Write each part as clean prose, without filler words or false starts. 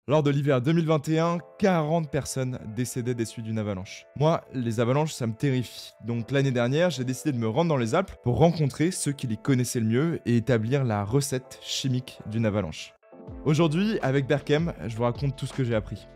Lors de l'hiver 2021, 40 personnes décédaient des suites d'une avalanche. Moi, les avalanches, ça me terrifie. Donc l'année dernière, j'ai décidé de me rendre dans les Alpes pour rencontrer ceux qui les connaissaient le mieux et établir la recette chimique d'une avalanche. Aujourd'hui, avec Berkem, je vous raconte tout ce que j'ai appris.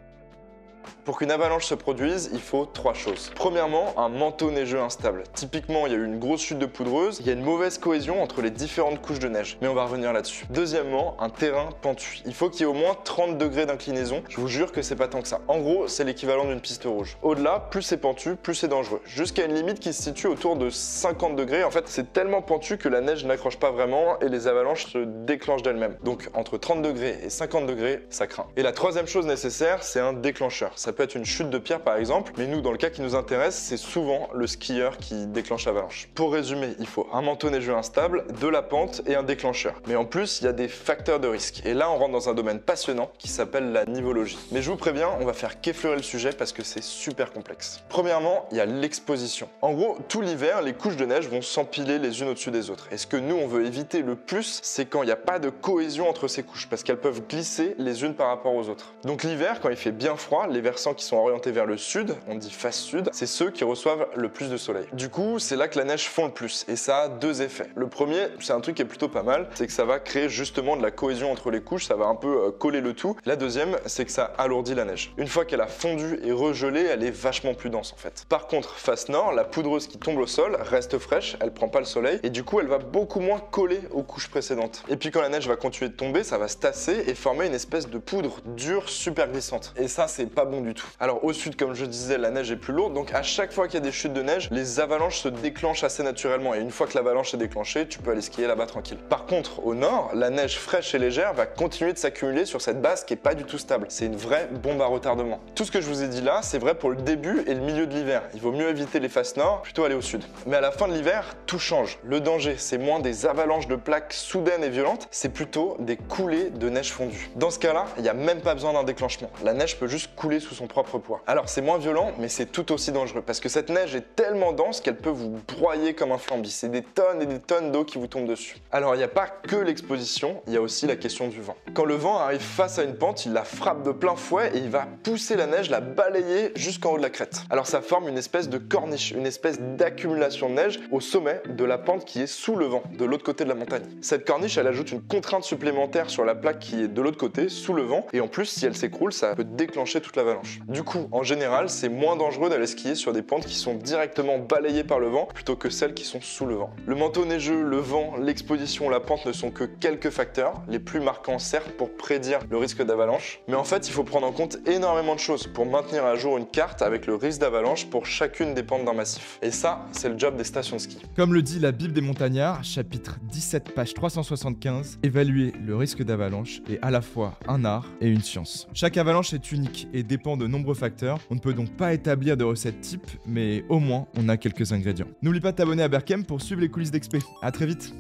Pour qu'une avalanche se produise, il faut trois choses. Premièrement, un manteau neigeux instable. Typiquement, il y a eu une grosse chute de poudreuse, il y a une mauvaise cohésion entre les différentes couches de neige. Mais on va revenir là-dessus. Deuxièmement, un terrain pentu. Il faut qu'il y ait au moins 30 degrés d'inclinaison. Je vous jure que c'est pas tant que ça. En gros, c'est l'équivalent d'une piste rouge. Au-delà, plus c'est pentu, plus c'est dangereux. Jusqu'à une limite qui se situe autour de 50 degrés. En fait, c'est tellement pentu que la neige n'accroche pas vraiment et les avalanches se déclenchent d'elles-mêmes. Donc, entre 30 degrés et 50 degrés, ça craint. Et la troisième chose nécessaire, c'est un déclencheur. Ça peut être une chute de pierre par exemple, mais nous dans le cas qui nous intéresse, c'est souvent le skieur qui déclenche l'avalanche. Pour résumer, il faut un manteau neigeux instable, de la pente et un déclencheur. Mais en plus, il y a des facteurs de risque. Et là, on rentre dans un domaine passionnant qui s'appelle la nivologie. Mais je vous préviens, on va faire qu'effleurer le sujet parce que c'est super complexe. Premièrement, il y a l'exposition. En gros, tout l'hiver, les couches de neige vont s'empiler les unes au-dessus des autres. Et ce que nous, on veut éviter le plus, c'est quand il n'y a pas de cohésion entre ces couches, parce qu'elles peuvent glisser les unes par rapport aux autres. Donc l'hiver, quand il fait bien froid, les versants qui sont orientés vers le sud, on dit face sud, c'est ceux qui reçoivent le plus de soleil. Du coup, c'est là que la neige fond le plus, et ça a deux effets. Le premier, c'est un truc qui est plutôt pas mal, c'est que ça va créer justement de la cohésion entre les couches, ça va un peu coller le tout. La deuxième, c'est que ça alourdit la neige. Une fois qu'elle a fondu et regelé, elle est vachement plus dense en fait. Par contre, face nord, la poudreuse qui tombe au sol reste fraîche, elle prend pas le soleil, et du coup, elle va beaucoup moins coller aux couches précédentes. Et puis quand la neige va continuer de tomber, ça va se tasser et former une espèce de poudre dure, super glissante. Et ça, c'est pas bon du tout. Alors au sud, comme je disais, la neige est plus lourde, donc à chaque fois qu'il y a des chutes de neige, les avalanches se déclenchent assez naturellement, et une fois que l'avalanche est déclenchée, tu peux aller skier là-bas tranquille. Par contre, au nord, la neige fraîche et légère va continuer de s'accumuler sur cette base qui est pas du tout stable. C'est une vraie bombe à retardement. Tout ce que je vous ai dit là, c'est vrai pour le début et le milieu de l'hiver. Il vaut mieux éviter les faces nord, plutôt aller au sud. Mais à la fin de l'hiver, tout change. Le danger, c'est moins des avalanches de plaques soudaines et violentes, c'est plutôt des coulées de neige fondue. Dans ce cas-là, il n'y a même pas besoin d'un déclenchement. La neige peut juste couler sous son propre poids. Alors c'est moins violent, mais c'est tout aussi dangereux parce que cette neige est tellement dense qu'elle peut vous broyer comme un flambi. C'est des tonnes et des tonnes d'eau qui vous tombent dessus. Alors il n'y a pas que l'exposition, il y a aussi la question du vent. Quand le vent arrive face à une pente, il la frappe de plein fouet et il va pousser la neige, la balayer jusqu'en haut de la crête. Alors ça forme une espèce de corniche, une espèce d'accumulation de neige au sommet de la pente qui est sous le vent, de l'autre côté de la montagne. Cette corniche, elle ajoute une contrainte supplémentaire sur la plaque qui est de l'autre côté, sous le vent, et en plus, si elle s'écroule, ça peut déclencher toute l'avalanche. Du coup, en général, c'est moins dangereux d'aller skier sur des pentes qui sont directement balayées par le vent plutôt que celles qui sont sous le vent. Le manteau neigeux, le vent, l'exposition, la pente ne sont que quelques facteurs, les plus marquants certes pour prédire le risque d'avalanche, mais en fait il faut prendre en compte énormément de choses pour maintenir à jour une carte avec le risque d'avalanche pour chacune des pentes d'un massif. Et ça, c'est le job des stations de ski. Comme le dit la Bible des montagnards, chapitre 17, page 375, évaluer le risque d'avalanche est à la fois un art et une science. Chaque avalanche est unique et dépend de nombreux facteurs, on ne peut donc pas établir de recette type, mais au moins on a quelques ingrédients. N'oublie pas de t'abonner à Berkem pour suivre les coulisses d'Expé. À très vite.